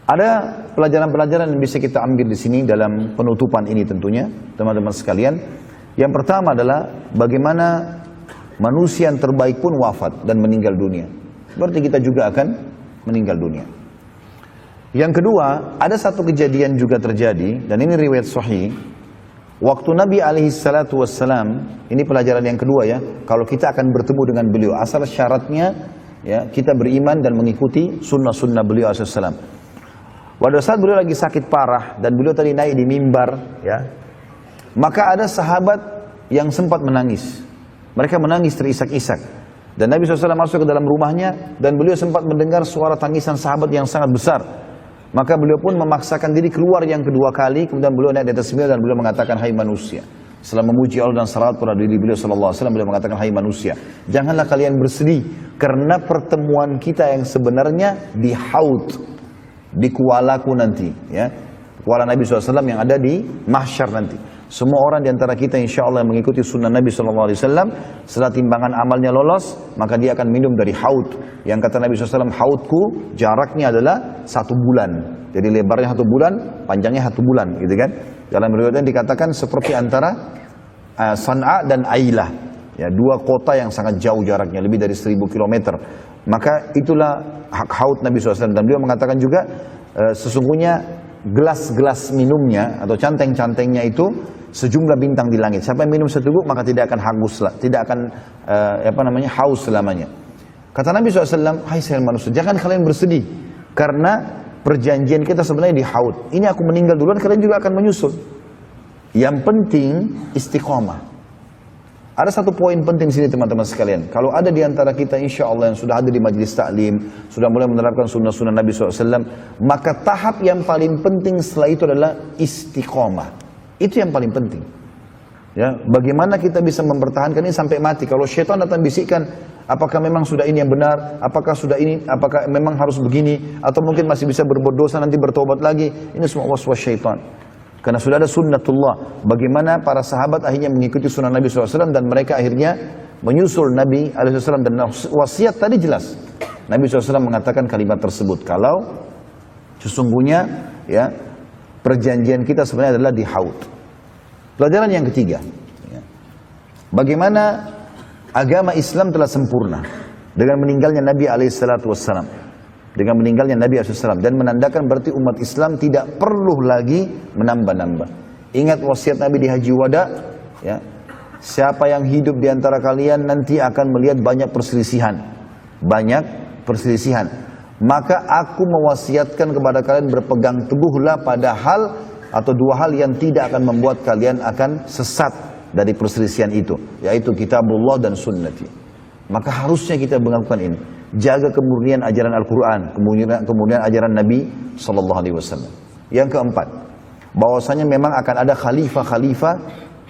Ada pelajaran-pelajaran yang bisa kita ambil di sini dalam penutupan ini tentunya, teman-teman sekalian. Yang pertama adalah bagaimana manusia yang terbaik pun wafat dan meninggal dunia. Berarti kita juga akan meninggal dunia. Yang kedua, ada satu kejadian juga terjadi, dan ini riwayat sahih. Waktu Nabi alaihissalatu wassalam, ini pelajaran yang kedua ya, kalau kita akan bertemu dengan beliau, asal syaratnya ya, kita beriman dan mengikuti sunnah-sunnah beliau alaihissalam. Pada saat beliau lagi sakit parah dan beliau tadi naik di mimbar, ya, maka ada sahabat yang sempat menangis. Mereka menangis terisak-isak. Dan Nabi SAW masuk ke dalam rumahnya dan beliau sempat mendengar suara tangisan sahabat yang sangat besar. Maka beliau pun memaksakan diri keluar yang kedua kali, kemudian beliau naik di atas mimbar dan beliau mengatakan, hai manusia. Setelah memuji Allah dan salawat pada diri beliau SAW, beliau mengatakan, hai manusia, janganlah kalian bersedih karena pertemuan kita yang sebenarnya di Haud, di kualaku nanti, ya, kuala Nabi SAW yang ada di mahsyar nanti. Semua orang diantara kita insya Allah yang mengikuti sunnah Nabi SAW, setelah timbangan amalnya lolos, maka dia akan minum dari haud. Yang kata Nabi SAW, haudku jaraknya adalah 1 bulan. Jadi lebarnya 1 bulan, panjangnya 1 bulan, gitu kan? Dalam riwayatnya dikatakan seperti antara San'a dan Ailah, ya, 2 kota yang sangat jauh jaraknya, lebih dari 1000 km. Maka itulah hak haud Nabi SAW. Dan beliau mengatakan juga sesungguhnya gelas-gelas minumnya atau canteng-cantengnya itu sejumlah bintang di langit. Siapa yang minum seteguk maka tidak akan haus selamanya. Kata Nabi SAW, hai sayang manusia, jangan kalian bersedih karena perjanjian kita sebenarnya di haud. Ini aku meninggal duluan, kalian juga akan menyusul. Yang penting istiqomah. Ada satu poin penting di sini teman-teman sekalian. Kalau ada di antara kita insya Allah yang sudah ada di majelis taklim, sudah mulai menerapkan sunnah-sunnah Nabi SAW, maka tahap yang paling penting setelah itu adalah istiqomah. Itu yang paling penting. Ya, bagaimana kita bisa mempertahankan ini sampai mati? Kalau syaitan datang bisikkan, apakah memang sudah ini yang benar? Apakah sudah ini? Apakah memang harus begini? Atau mungkin masih bisa berbuat dosa nanti bertobat lagi? Ini semua waswas syaitan. Karena sudah ada sunnatullah. Bagaimana para sahabat akhirnya mengikuti sunnah Nabi SAW dan mereka akhirnya menyusul Nabi SAW. Dan wasiat tadi jelas. Nabi SAW mengatakan kalimat tersebut. Kalau sesungguhnya ya, perjanjian kita sebenarnya adalah di haud. Pelajaran yang ketiga. Ya, bagaimana agama Islam telah sempurna dengan meninggalnya Nabi SAW. Dengan meninggalnya Nabi SAW dan menandakan berarti umat Islam tidak perlu lagi menambah-nambah. Ingat wasiat Nabi di Haji Wada, ya, siapa yang hidup di antara kalian nanti akan melihat banyak perselisihan, maka aku mewasiatkan kepada kalian berpegang teguhlah pada hal atau 2 hal yang tidak akan membuat kalian akan sesat dari perselisihan itu, yaitu kitabullah dan sunnati. Maka harusnya kita melakukan ini. Jaga kemurnian ajaran Al-Quran, kemudian ajaran Nabi SAW. Yang keempat, bahwasanya memang akan ada khalifah-khalifah,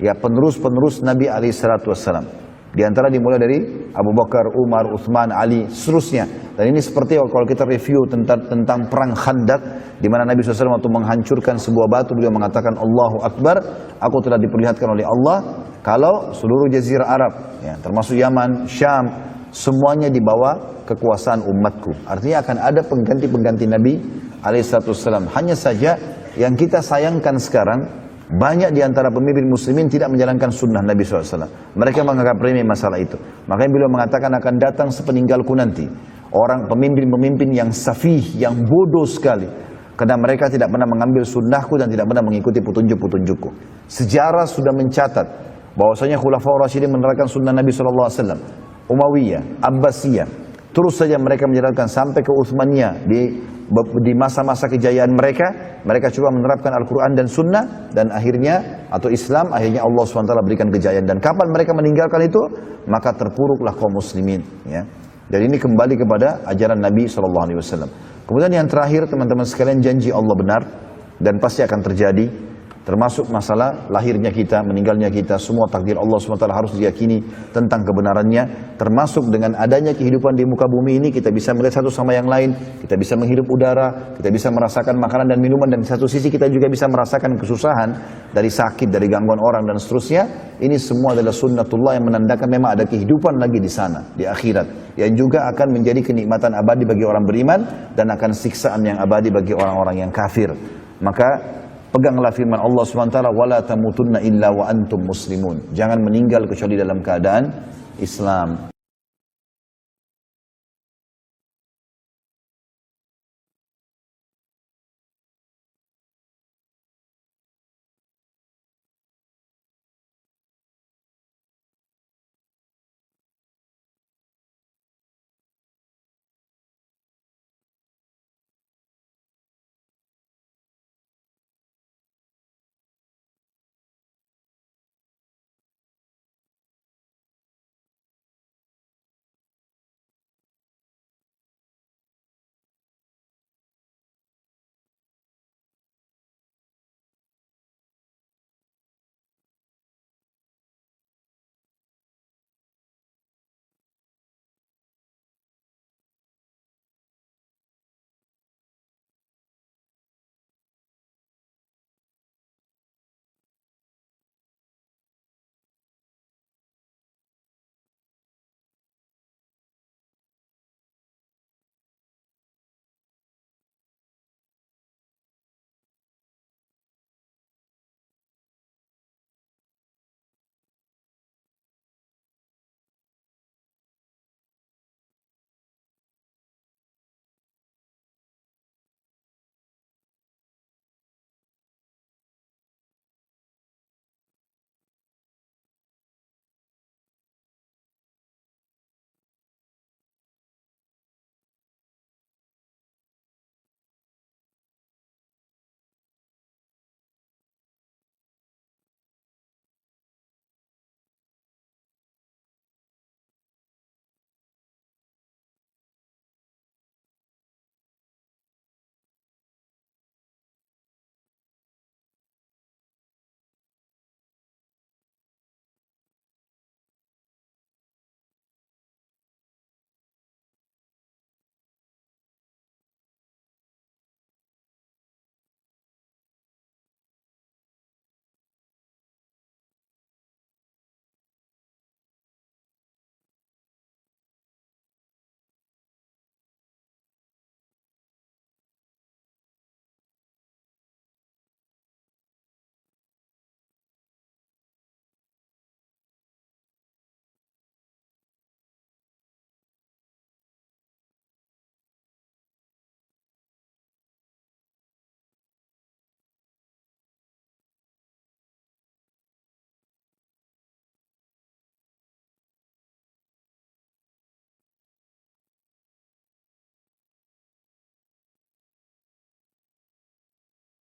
ya, penerus-penerus Nabi SAW. Di antara dimulai dari Abu Bakar, Umar, Uthman, Ali, seterusnya. Dan ini seperti kalau kita review tentang perang Khandaq, di mana Nabi SAW waktu menghancurkan sebuah batu, beliau mengatakan Allahu Akbar, aku telah diperlihatkan oleh Allah kalau seluruh jazirah Arab, ya, termasuk Yaman, Syam, semuanya di bawah kekuasaan umatku. Artinya akan ada pengganti-pengganti Nabi alaihissalam. Hanya saja yang kita sayangkan sekarang, banyak di antara pemimpin muslimin tidak menjalankan sunnah Nabi SAW. Mereka menganggap remeh masalah itu. Makanya beliau mengatakan akan datang sepeninggalku nanti orang pemimpin-pemimpin yang safih, yang bodoh sekali. Karena mereka tidak pernah mengambil sunnahku dan tidak pernah mengikuti petunjuk-petunjukku. Sejarah sudah mencatat bahwasanya Khulafaur Rasyidin menerapkan sunnah Nabi SAW. Umayyah, Abbasiyah, terus saja mereka menjalankan sampai ke Utsmaniyah. Di masa-masa kejayaan mereka coba menerapkan Al-Quran dan Sunnah, dan akhirnya, atau Islam, akhirnya Allah SWT berikan kejayaan. Dan kapan mereka meninggalkan itu, maka terpuruklah kaum muslimin. Ya. Dan ini kembali kepada ajaran Nabi SAW. Kemudian yang terakhir teman-teman sekalian, janji Allah benar dan pasti akan terjadi. Termasuk masalah lahirnya kita, meninggalnya kita, semua takdir Allah SWT harus diyakini tentang kebenarannya. Termasuk dengan adanya kehidupan di muka bumi ini, kita bisa melihat satu sama yang lain, kita bisa menghirup udara, kita bisa merasakan makanan dan minuman, dan di satu sisi kita juga bisa merasakan kesusahan dari sakit, dari gangguan orang dan seterusnya. Ini semua adalah sunnatullah yang menandakan memang ada kehidupan lagi di sana, di akhirat, yang juga akan menjadi kenikmatan abadi bagi orang beriman dan akan siksaan yang abadi bagi orang-orang yang kafir. Maka peganglah firman Allah SWT, wala tamutunna illa wa antum muslimun. Jangan meninggal kecuali dalam keadaan Islam.